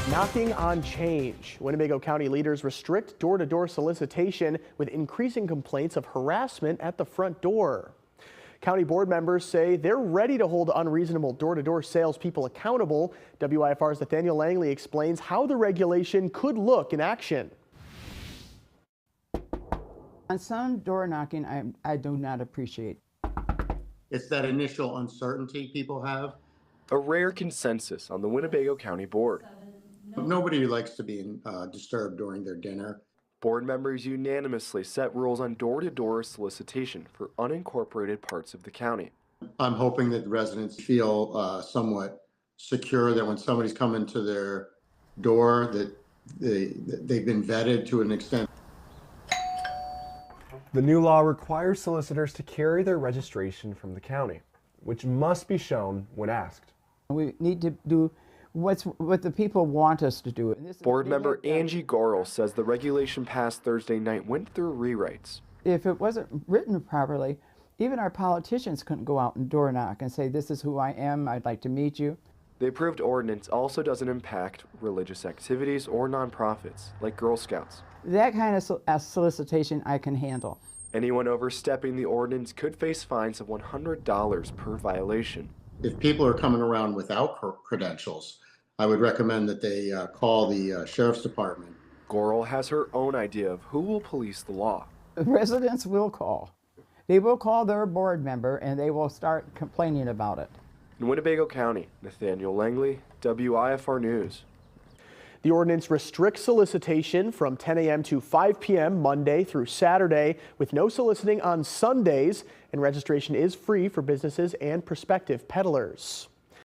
Knocking on change. Winnebago County leaders restrict door-to-door solicitation with increasing complaints of harassment at the front door. County board members say they're ready to hold unreasonable door-to-door salespeople accountable. WIFR's Nathaniel Langley explains how the regulation could look in action. On some door knocking, I do not appreciate. It's that initial uncertainty people have. A rare consensus on the Winnebago County Board. Nobody likes to be disturbed during their dinner. Board members unanimously set rules on door-to-door solicitation for unincorporated parts of the county. I'm hoping that residents feel somewhat secure that when somebody's coming to their door that they've been vetted to an extent. The new law requires solicitors to carry their registration from the county, which must be shown when asked. We need to do what the people want us to do. Board member Angie Gorel says the regulation passed Thursday night went through rewrites. If it wasn't written properly, even our politicians couldn't go out and door knock and say, this is who I am, I'd like to meet you. The approved ordinance also doesn't impact religious activities or nonprofits like Girl Scouts. That kind of solicitation I can handle. Anyone overstepping the ordinance could face fines of $100 per violation. If people are coming around without credentials, I would recommend that they call the sheriff's department. Gorel has her own idea of who will police the law. Residents will call. They will call their board member and they will start complaining about it. In Winnebago County, Nathaniel Langley, WIFR News. The ordinance restricts solicitation from 10 a.m. to 5 p.m. Monday through Saturday, with no soliciting on Sundays, and registration is free for businesses and prospective peddlers.